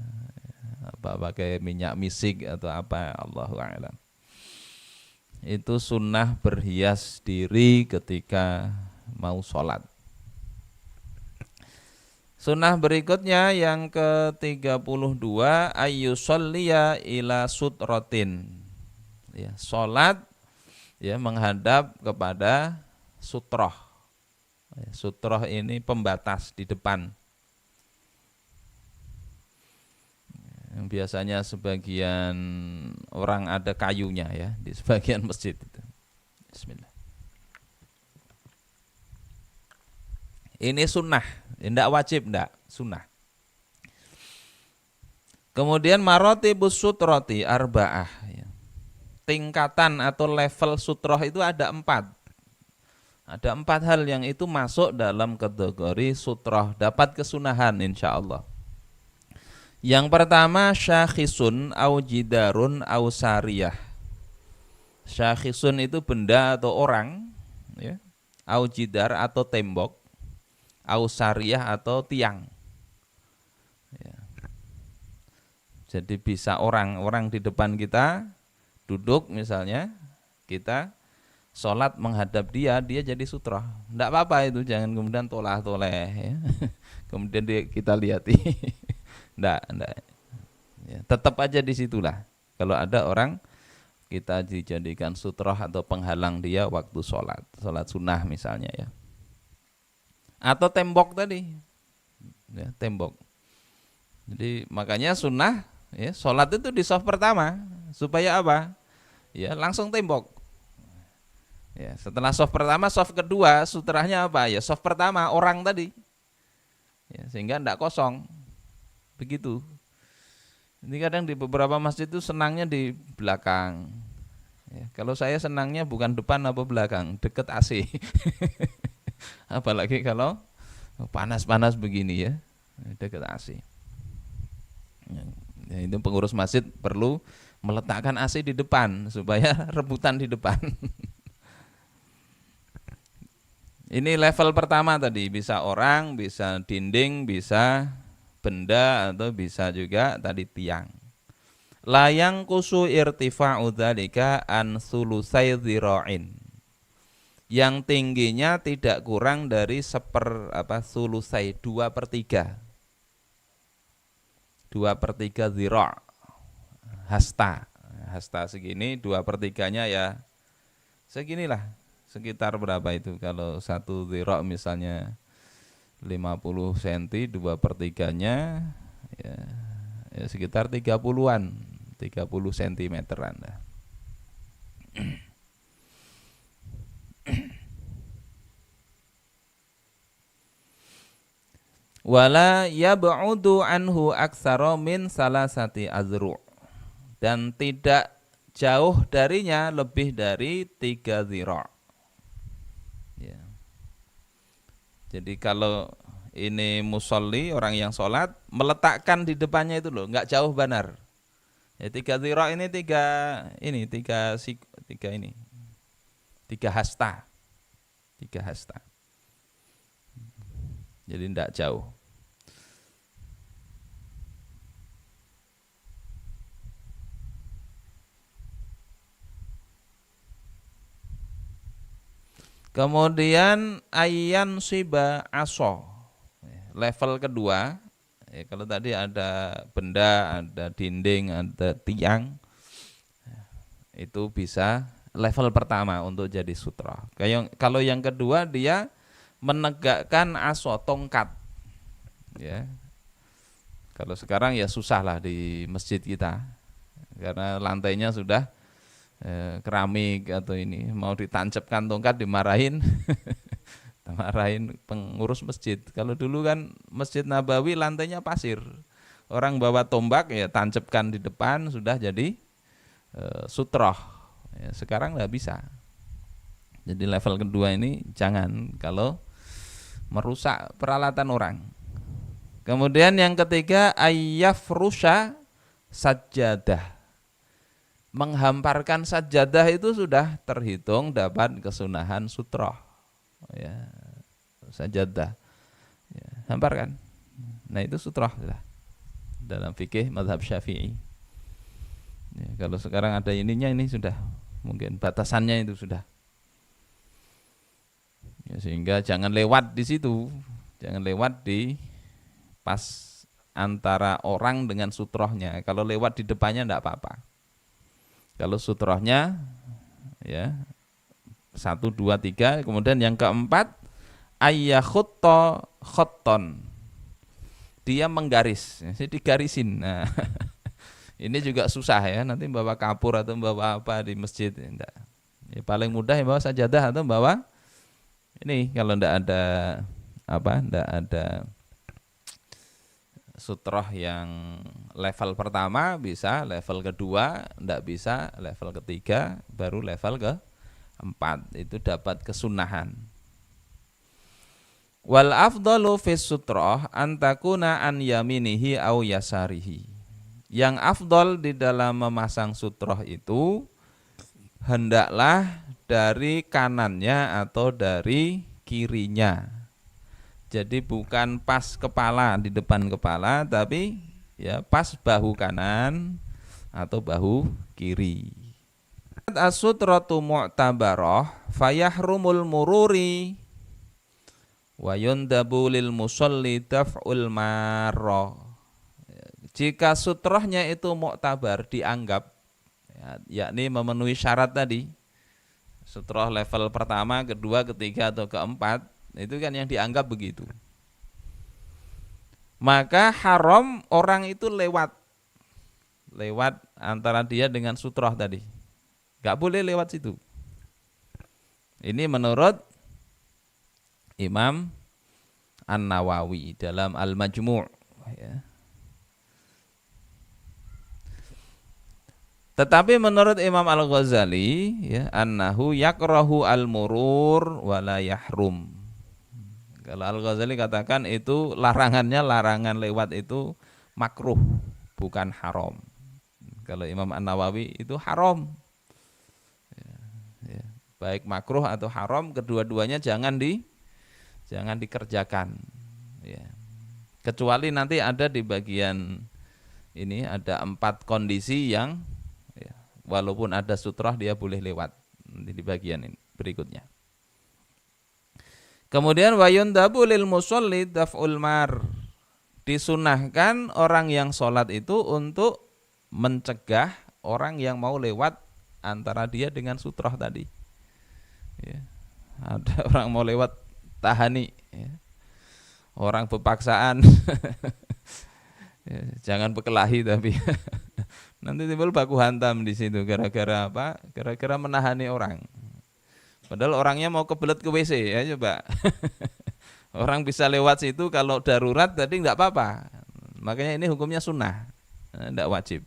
apa pakai minyak misik atau apa, Allahu a'lam. Itu sunnah berhias diri ketika mau sholat. Sunnah berikutnya yang ke-32 ayyusolliya ila sutrotin, ya, sholat ya menghadap kepada sutroh. Sutroh ini pembatas di depan. Yang biasanya sebagian orang ada kayunya ya di sebagian masjid itu. Bismillah. Ini sunnah, tidak wajib, tidak sunnah. Kemudian marotibus sutroti arba'ah. Tingkatan atau level sutroh itu ada 4. Ada 4 hal yang itu masuk dalam kategori sutroh, dapat kesunahan insya Allah. Yang pertama syakhisun au jidarun au sariyah. Syakhisun itu benda atau orang, ya. Au jidar atau tembok, au sariyah atau tiang. Ya. Jadi bisa orang di depan kita duduk misalnya, kita sholat menghadap dia jadi sutroh. Tidak apa-apa itu, jangan kemudian tolah-toleh ya. Kemudian kita lihati. Tidak. Ya, tetap aja di situlah. Kalau ada orang kita dijadikan sutroh atau penghalang dia waktu sholat sunnah misalnya ya. Atau tembok tadi, ya, tembok. Jadi makanya sunnah ya, sholat itu di saf pertama supaya apa? Ya langsung tembok. Ya, setelah saf pertama, saf kedua, sutrahnya apa? Ya saf pertama orang tadi. Ya, sehingga tidak kosong. Begitu. Ini kadang di beberapa masjid itu senangnya di belakang. Ya, kalau saya senangnya bukan depan apa belakang, deket AC. Apalagi kalau panas-panas begini ya, deket AC. Ya, itu pengurus masjid perlu meletakkan AC di depan supaya rebutan di depan. Ini level pertama tadi, bisa orang, bisa dinding, bisa benda, atau bisa juga tadi tiang. Layang kusu irtifa'u dzalika an sulusai dzira'in. Yang tingginya tidak kurang dari sulusai 2/3. 2/3 dzira'. Hasta segini, 2/3-nya ya seginilah. Sekitar berapa itu? Kalau 1 dzira' misalnya 50 cm, 2/3-nya ya, sekitar 30-an, 30 cm-an. Wala yab'udu anhu aktsara min salasati azru'. Dan tidak jauh darinya lebih dari 3 dzira'. Ya. Jadi kalau ini musolli, orang yang sholat, meletakkan di depannya itu loh, nggak jauh benar. Ya, 3 dzira' ini 3 hasta. 3 hasta. Jadi tidak jauh. Kemudian ayyan siba aso. Level kedua, ya, kalau tadi ada benda, ada dinding, ada tiang, itu bisa level pertama untuk jadi sutra. Kalau yang kedua dia menegakkan aso, tongkat. Ya. Kalau sekarang ya susah lah di masjid kita, karena lantainya sudah keramik atau ini, mau ditancapkan tongkat dimarahin. Dimarahin pengurus masjid. Kalau dulu kan Masjid Nabawi lantainya pasir, orang bawa tombak ya tancapkan di depan sudah jadi sutroh. Ya, sekarang nggak bisa. Jadi level kedua ini jangan, kalau merusak peralatan orang. Kemudian yang ketiga ayyafrusha sajadah. Menghamparkan sajadah itu sudah terhitung dapat kesunahan sutroh. Ya, sajadah. Ya, hamparkan. Nah itu sutroh lah dalam fikih mazhab Syafi'i. Ya, kalau sekarang ada ininya, ini sudah mungkin batasannya itu sudah. Ya, sehingga jangan lewat di situ, jangan lewat di pas antara orang dengan sutrohnya. Kalau lewat di depannya tidak apa-apa. Kalau sutrohnya ya 1, 2, 3. Kemudian yang keempat, ayyakhutta khotton. Dia menggaris, jadi digarisin. Nah, ini juga susah ya, nanti bawa kapur atau bawa apa di masjid. Enggak. Ya, paling mudah ya bawa sajadah atau bawa ini kalau enggak ada enggak ada sutroh yang level pertama bisa, level kedua enggak bisa, level ketiga baru level keempat itu dapat kesunahan. Wal afdalu fis sutroh antakuna an yaminihi au yasarihi. Yang afdal di dalam memasang sutroh itu hendaklah dari kanannya atau dari kirinya. Jadi bukan pas kepala di depan kepala, tapi ya pas bahu kanan atau bahu kiri. As-sutratu mu'tabarah fayahrumul mururi wa yundabu lil musalli daf'ul marra. Jika sutrohnya itu mu'tabar, dianggap yakni memenuhi syarat tadi, sutroh level pertama, kedua, ketiga atau keempat, itu kan yang dianggap begitu, maka haram orang itu lewat antara dia dengan sutroh tadi, gak boleh lewat situ. Ini menurut Imam An-Nawawi dalam Al-Majmu' ya. Tetapi menurut Imam Al-Ghazali ya, annahu yakrahu al-murur wala yahrum. Kalau Al-Ghazali katakan itu larangan lewat itu makruh, bukan haram. Kalau Imam An-Nawawi itu haram. Ya. Baik makruh atau haram, kedua-duanya jangan dikerjakan. Ya. Kecuali nanti ada di bagian ini ada 4 kondisi yang walaupun ada sutroh dia boleh lewat di bagian ini berikutnya. Kemudian wayundabu lil musolli daf'ul mar. Disunahkan orang yang sholat itu untuk mencegah orang yang mau lewat antara dia dengan sutroh tadi. Ya. Ada orang mau lewat tahani, ya. Orang berpaksaan. Ya, jangan berkelahi tapi nanti timbul baku hantam di situ gara-gara apa? Gara-gara menahani orang. Padahal orangnya mau kebelet ke WC ya coba. Orang bisa lewat situ kalau darurat tadi enggak apa-apa. Makanya ini hukumnya sunnah, enggak wajib.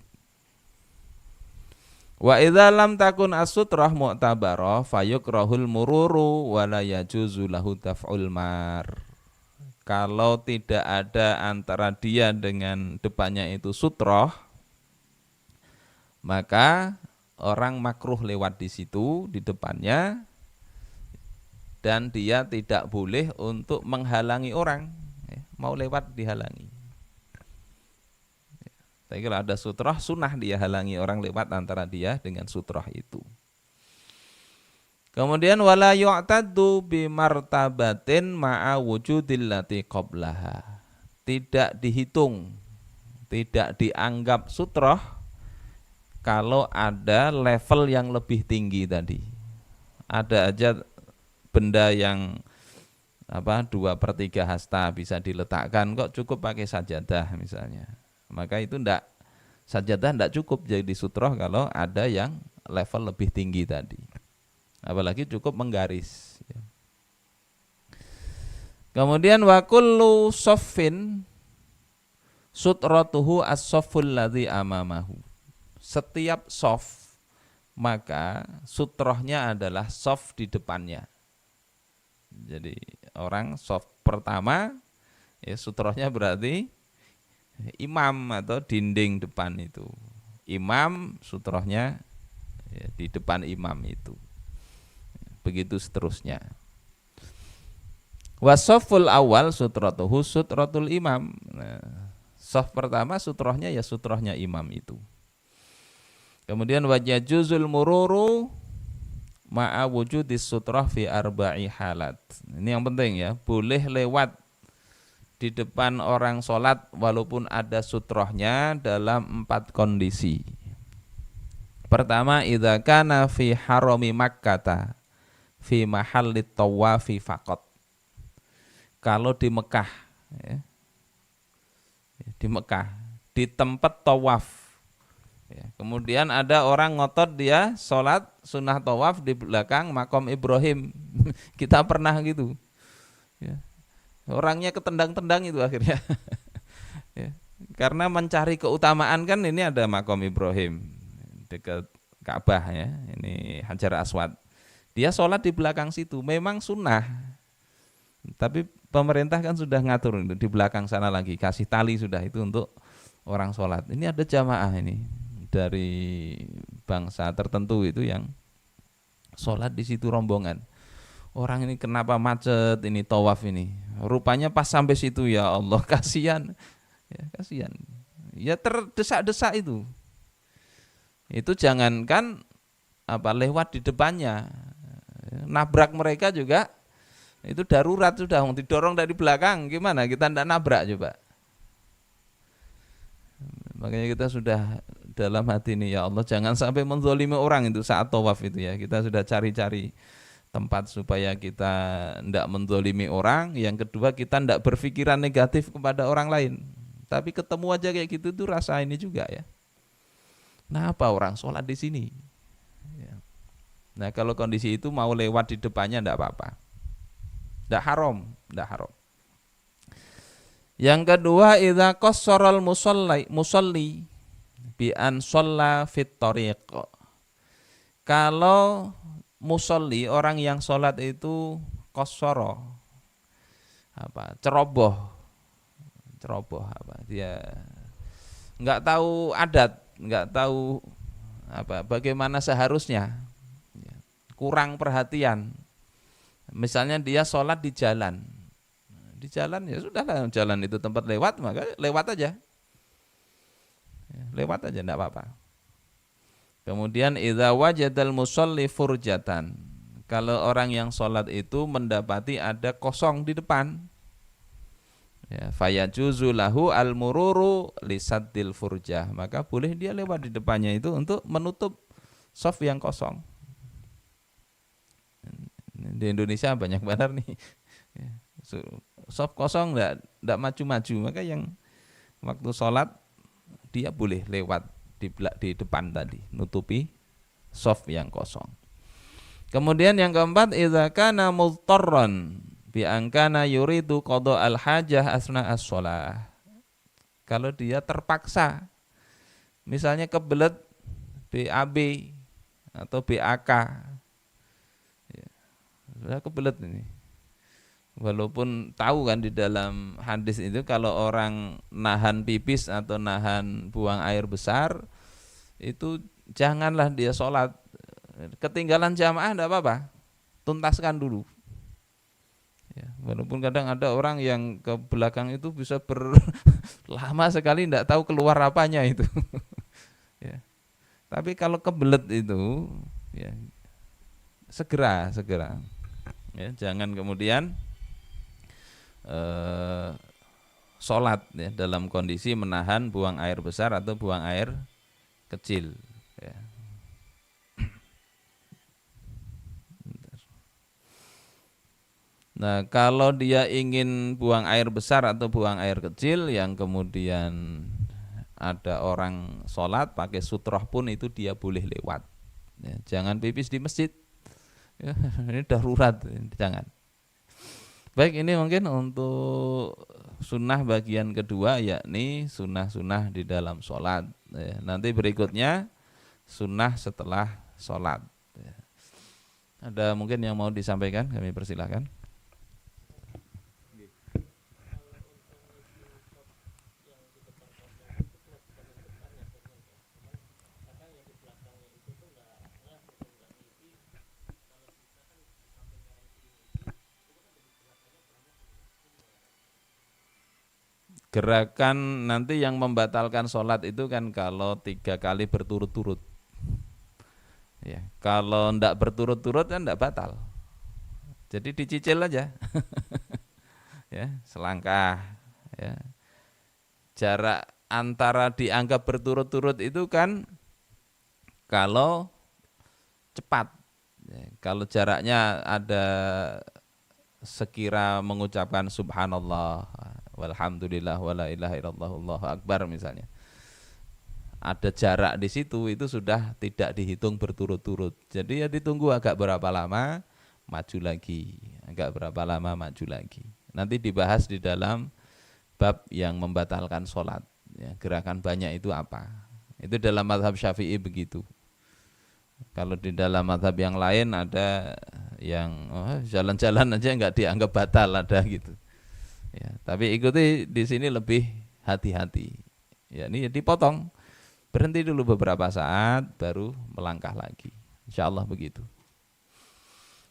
Wa idza lam takun as-sutrah mu'tabarah fayukrahul mururu wa la yajuzu lahu taf'ul mar. Kalau tidak ada antara dia dengan depannya itu sutroh, maka orang makruh lewat di situ di depannya, dan dia tidak boleh untuk menghalangi orang, mau lewat dihalangi. Tapi kalau ada sutroh, sunnah dia halangi orang lewat antara dia dengan sutroh itu. Kemudian wala yu'taddu bi martabatin ma'a wujudil lati qablaha. Tidak dihitung, tidak dianggap sutroh kalau ada level yang lebih tinggi tadi. Ada aja benda yang 2/3 hasta bisa diletakkan, kok cukup pakai sajadah misalnya. Maka itu sajadah enggak cukup jadi sutroh kalau ada yang level lebih tinggi tadi. Apalagi cukup menggaris. Kemudian wa kullu shaffin sutratuhu as-shafful ladzi amamahu. Setiap shaf maka sutrohnya adalah shaf di depannya. Jadi orang shaf pertama ya sutrohnya berarti imam atau dinding depan itu. Imam sutrohnya ya, di depan imam itu. Begitu seterusnya. Wasoful awal sutratuhu sutratul imam. Nah, sof pertama sutrohnya ya sutrohnya imam itu. Kemudian wajajuzul mururu ma'a wujudis sutroh fi arba'i halat. Ini yang penting ya, boleh lewat di depan orang sholat walaupun ada sutrohnya dalam 4 kondisi. Pertama, idza kana fi harami Makkah. fi mahallit tawafi faqat. Kalau di Mekah, ya, di Mekah, di tempat tawaf. Ya, kemudian ada orang ngotot dia sholat sunnah tawaf di belakang makom Ibrahim. Kita pernah gitu. Ya. Orangnya ketendang-tendang itu akhirnya. Ya. Karena mencari keutamaan kan ini ada makom Ibrahim dekat Ka'bah ya. Ini Hajar Aswad. Dia sholat di belakang situ. Memang sunnah. Tapi pemerintah kan sudah ngatur di belakang sana lagi, kasih tali sudah itu untuk orang sholat. Ini ada jamaah ini dari bangsa tertentu itu yang sholat di situ rombongan. Orang ini kenapa macet ini tawaf ini? Rupanya pas sampai situ ya Allah kasihan, ya kasihan. Ya terdesak-desak itu. Itu jangankan apa lewat di depannya, nabrak mereka juga. Itu darurat sudah, didorong dari belakang, gimana kita tidak nabrak coba. Makanya kita sudah dalam hati ini ya Allah jangan sampai menzalimi orang itu saat tawaf itu ya. Kita sudah cari-cari tempat supaya kita tidak menzalimi orang. Yang kedua kita tidak berpikiran negatif kepada orang lain. Tapi ketemu aja kayak gitu tuh rasa ini juga ya. Kenapa orang sholat di sini? Nah kalau kondisi itu mau lewat di depannya tidak apa-apa. Tidak haram, tidak haram. Yang kedua, idza qassara musalli bi an shalla fit thariq. Kalau musalli orang yang sholat itu qassara apa? Ceroboh apa? Dia enggak tahu adat, enggak tahu apa bagaimana seharusnya. Kurang perhatian. Misalnya dia sholat di jalan ya sudahlah, jalan itu tempat lewat maka lewat aja, tidak apa-apa. Kemudian idza wajadal musalli furjatan, kalau orang yang sholat itu mendapati ada kosong di depan, ya, fayajuzu lahu al mururu lisaddil furjah, maka boleh dia lewat di depannya itu untuk menutup shaf yang kosong. Di Indonesia banyak benar nih shaf kosong enggak maju-maju, maka yang waktu sholat dia boleh lewat di depan tadi nutupi shaf yang kosong. Kemudian yang keempat, idza kana mudtarran bi an kana yuridu qada al hajah asna as-shalah. Kalau dia terpaksa misalnya kebelet BAB atau BAK, sudah kebelet ini. Walaupun tahu kan di dalam hadis itu kalau orang nahan pipis atau nahan buang air besar itu janganlah dia sholat. Ketinggalan jamaah tidak apa-apa, tuntaskan dulu. Ya, walaupun kadang ada orang yang ke belakang itu bisa lama sekali tidak tahu keluar apanya itu. Ya. Tapi kalau kebelet itu ya segera. Ya, jangan kemudian sholat ya, dalam kondisi menahan buang air besar atau buang air kecil ya. Nah kalau dia ingin buang air besar atau buang air kecil yang kemudian ada orang sholat pakai sutroh pun itu dia boleh lewat ya, jangan pipis di masjid ya, ini darurat, jangan. Baik, ini mungkin untuk sunnah bagian kedua, yakni sunnah-sunnah di dalam sholat. Ya, nanti berikutnya sunnah setelah sholat. Ya. Ada mungkin yang mau disampaikan, kami persilahkan. Gerakan nanti yang membatalkan sholat itu kan kalau 3 kali berturut-turut. Ya, kalau ndak berturut-turut kan ndak batal. Jadi dicicil aja. Ya, selangkah. Ya. Jarak antara dianggap berturut-turut itu kan kalau cepat. Ya, kalau jaraknya ada sekira mengucapkan subhanallah, walhamdulillah, wala ilaha illallah, Allahu akbar misalnya. Ada jarak di situ itu sudah tidak dihitung berturut-turut. Jadi ya ditunggu agak berapa lama maju lagi, agak berapa lama maju lagi. Nanti dibahas di dalam bab yang membatalkan sholat. Ya, gerakan banyak itu apa? Itu dalam mazhab Syafi'i begitu. Kalau di dalam mazhab yang lain ada yang jalan-jalan aja nggak dianggap batal, ada gitu. Ya, tapi ikuti di sini lebih hati-hati. Ya, ini dipotong. Berhenti dulu beberapa saat, baru melangkah lagi. Insya Allah begitu.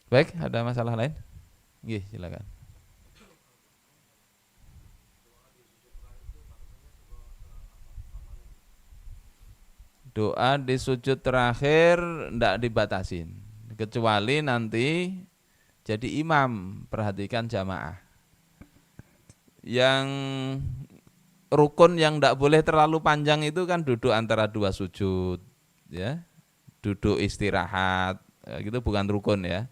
Baik, ada masalah lain? Nggih, silakan. Doa di sujud terakhir tidak dibatasin. Kecuali nanti jadi imam, perhatikan jamaah. Yang rukun yang tidak boleh terlalu panjang itu kan duduk antara dua sujud, ya, duduk istirahat, gitu bukan rukun ya.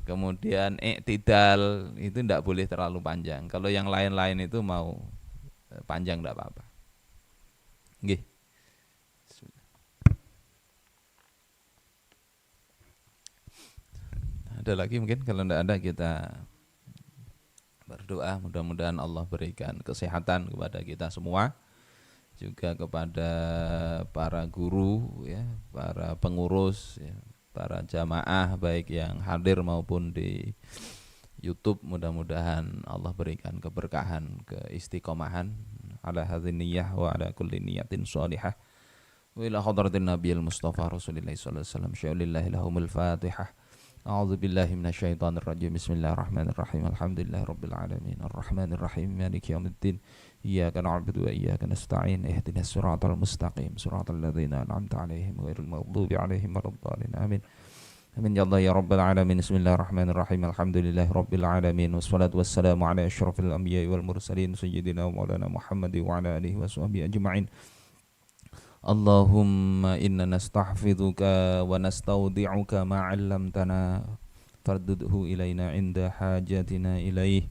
Kemudian iktidal itu tidak boleh terlalu panjang. Kalau yang lain-lain itu mau panjang tidak apa-apa. Nggih. Ada lagi mungkin, kalau tidak ada kita berdoa, mudah-mudahan Allah berikan kesehatan kepada kita semua, juga kepada para guru, ya, para pengurus, ya, para jamaah baik yang hadir maupun di YouTube. Mudah-mudahan Allah berikan keberkahan, keistiqomahan ala hadhihi niyyah wa ala kulli niyatin shalihah. Wa ila hadratin nabiyil mustafa Rasulillah sallallahu alaihi wasallam. Syaulillahi lahumul Fatihah. أعوذ بالله من الشيطان الرجيم بسم الله الرحمن الرحيم الحمد لله رب العالمين الرحمن الرحيم مالك يوم الدين إياك نعبد وإياك نستعين اهدنا الصراط المستقيم صراط الذين أنعمت عليهم غير المغضوب عليهم ولا الضالين آمين آمين يا الله يا رب العالمين بسم الله الرحمن الرحيم الحمد لله رب العالمين والصلاة والسلام على أشرف الأنبياء والمرسلين سيدنا ومولانا محمد وعلى آله وصحبه أجمعين Allahumma inna nastahfidhuka wa nastaudi'uka ma 'allamtana fardudhu ilaina 'inda hajatina ilaih.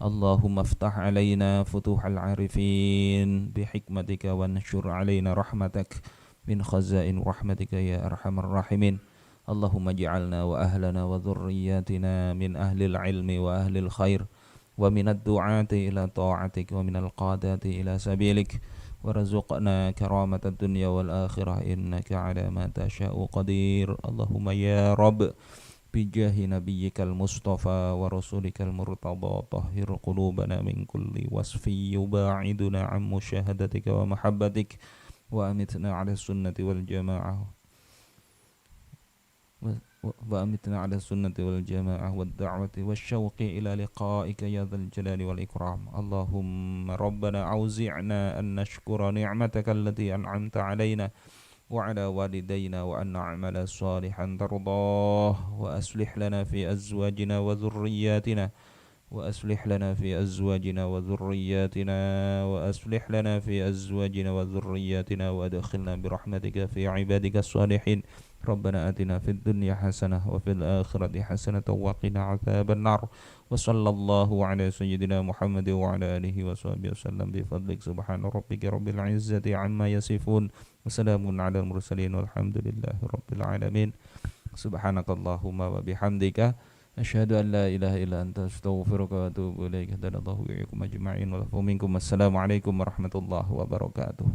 Allahumma aftah 'alaina futuhal 'arifin bihikmatika wa anshur 'alaina rahmatak min khazain rahmatika ya arhamar rahimin. Allahumma ij'alna wa ahlana wa dhurriyyatina min ahlil 'ilmi wa ahlil khair wa minad du'ati ila ta'atik wa minal qadati ila sabilik. warzuqna karamata dunya wal akhirah innaka ala ma tasha'u qadir. Allahumma ya Rabb bijahi nabiyyikal mustafa wa rasulikal murtada tahhir qulubana min kulli wasfi yuba'iduna an musyahadatika wa mahabbatik wa amitna ala sunnati wal jamaah وأمتنا على السنة والجماعة والدعوة والشوق إلى لقائك يا ذا الجلال والإكرام. اللهم ربنا أوزعنا أن نشكر نعمتك التي أنعمت علينا وعلى والدينا وأن نعمل صالحا ترضاه وأصلح لنا في أزواجنا وذرياتنا وأصلح لنا في أزواجنا وذرياتنا وأصلح لنا في أزواجنا وذرياتنا وأدخلنا برحمتك في عبادك الصالحين. ربنا آتنا في الدنيا حسنة وفي الآخرة حسنة وقنا عذاب النار. وصلى الله على سيدنا محمد وعلى آله وصحبه وسلم بفضلك سبحان ربك رب العزة عما يصفون وسلام على المرسلين والحمد لله رب العالمين. سبحانك اللهم وبحمدك أشهد أن لا إله إلا أنت أستغفرك وأتوب إليك. هدانا الله وإياكم أجمعين والعفو منكم. السلام عليكم ورحمة الله وبركاته.